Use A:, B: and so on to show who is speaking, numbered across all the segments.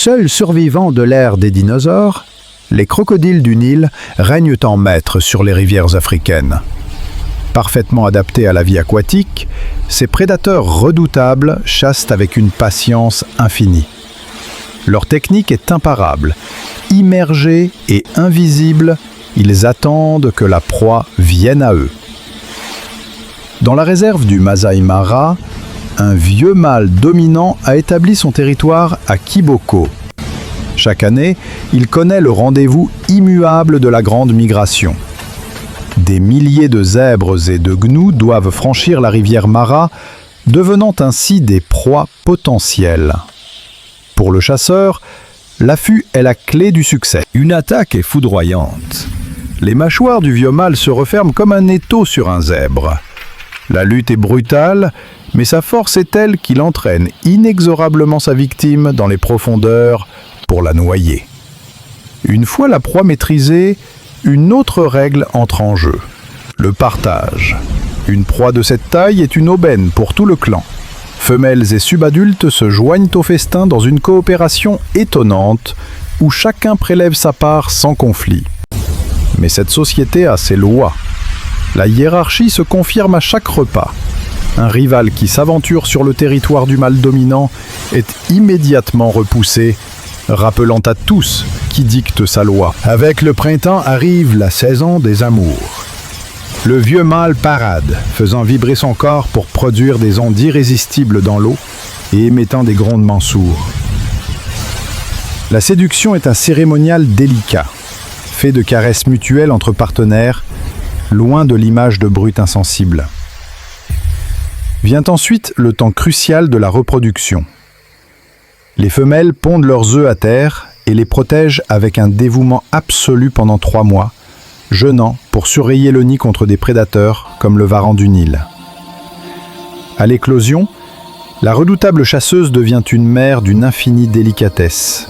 A: Seuls survivants de l'ère des dinosaures, les crocodiles du Nil règnent en maître sur les rivières africaines. Parfaitement adaptés à la vie aquatique, ces prédateurs redoutables chassent avec une patience infinie. Leur technique est imparable. Immergés et invisibles, ils attendent que la proie vienne à eux. Dans la réserve du Masai Mara, un vieux mâle dominant a établi son territoire à Kiboko. Chaque année, il connaît le rendez-vous immuable de la grande migration. Des milliers de zèbres et de gnous doivent franchir la rivière Mara, devenant ainsi des proies potentielles. Pour le chasseur, l'affût est la clé du succès. Une attaque est foudroyante. Les mâchoires du vieux mâle se referment comme un étau sur un zèbre. La lutte est brutale, mais sa force est telle qu'il entraîne inexorablement sa victime dans les profondeurs pour la noyer. Une fois la proie maîtrisée, une autre règle entre en jeu, le partage. Une proie de cette taille est une aubaine pour tout le clan. Femelles et subadultes se joignent au festin dans une coopération étonnante où chacun prélève sa part sans conflit. Mais cette société a ses lois. La hiérarchie se confirme à chaque repas. Un rival qui s'aventure sur le territoire du mâle dominant est immédiatement repoussé, rappelant à tous qui dicte sa loi. Avec le printemps arrive la saison des amours. Le vieux mâle parade, faisant vibrer son corps pour produire des ondes irrésistibles dans l'eau et émettant des grondements sourds. La séduction est un cérémonial délicat, fait de caresses mutuelles entre partenaires, loin de l'image de brutes insensibles. Vient ensuite le temps crucial de la reproduction. Les femelles pondent leurs œufs à terre et les protègent avec un dévouement absolu pendant 3 mois, jeûnant pour surveiller le nid contre des prédateurs comme le varan du Nil. À l'éclosion, la redoutable chasseuse devient une mère d'une infinie délicatesse,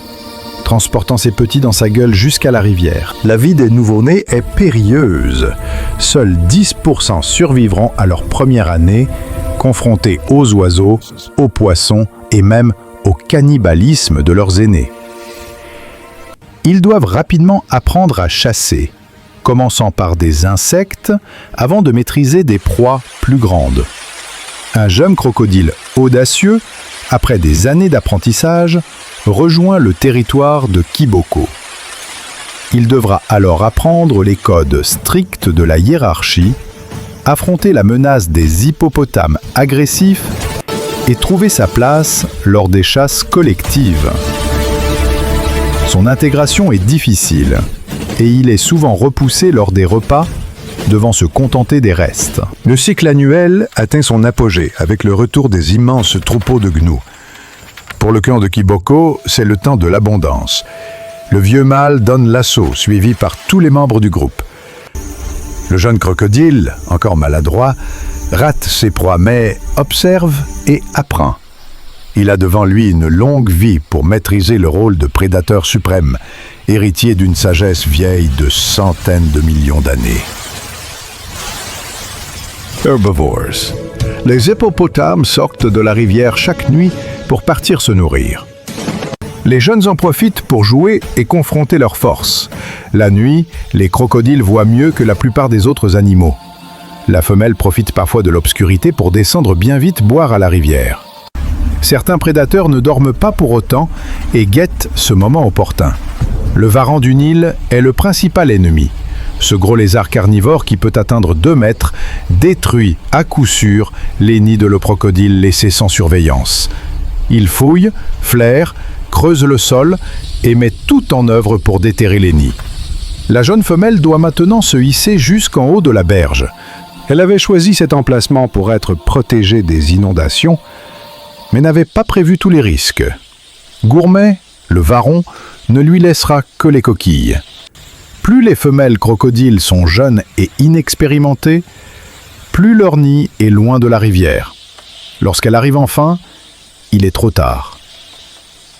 A: transportant ses petits dans sa gueule jusqu'à la rivière. La vie des nouveau-nés est périlleuse. Seuls 10% survivront à leur première année, confrontés aux oiseaux, aux poissons et même au cannibalisme de leurs aînés. Ils doivent rapidement apprendre à chasser, commençant par des insectes avant de maîtriser des proies plus grandes. Un jeune crocodile audacieux, après des années d'apprentissage, rejoint le territoire de Kiboko. Il devra alors apprendre les codes stricts de la hiérarchie, affronter la menace des hippopotames agressifs et trouver sa place lors des chasses collectives. Son intégration est difficile et il est souvent repoussé lors des repas, devant se contenter des restes. Le cycle annuel atteint son apogée avec le retour des immenses troupeaux de gnous. Pour le clan de Kiboko, c'est le temps de l'abondance. Le vieux mâle donne l'assaut, suivi par tous les membres du groupe. Le jeune crocodile, encore maladroit, rate ses proies mais observe et apprend. Il a devant lui une longue vie pour maîtriser le rôle de prédateur suprême, héritier d'une sagesse vieille de centaines de millions d'années. Herbivores. Les hippopotames sortent de la rivière chaque nuit pour partir se nourrir. Les jeunes en profitent pour jouer et confronter leurs forces. La nuit, les crocodiles voient mieux que la plupart des autres animaux. La femelle profite parfois de l'obscurité pour descendre bien vite boire à la rivière. Certains prédateurs ne dorment pas pour autant et guettent ce moment opportun. Le varan du Nil est le principal ennemi. Ce gros lézard carnivore qui peut atteindre 2 mètres détruit à coup sûr les nids de l'oprocodile laissés sans surveillance. Il fouille, flaire, creuse le sol et met tout en œuvre pour déterrer les nids. La jeune femelle doit maintenant se hisser jusqu'en haut de la berge. Elle avait choisi cet emplacement pour être protégée des inondations, mais n'avait pas prévu tous les risques. Gourmet, le varon, ne lui laissera que les coquilles. Plus les femelles crocodiles sont jeunes et inexpérimentées, plus leur nid est loin de la rivière. Lorsqu'elle arrive enfin, il est trop tard.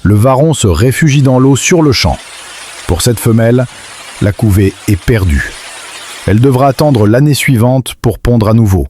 A: Le varon se réfugie dans l'eau sur le champ. Pour cette femelle, la couvée est perdue. Elle devra attendre l'année suivante pour pondre à nouveau.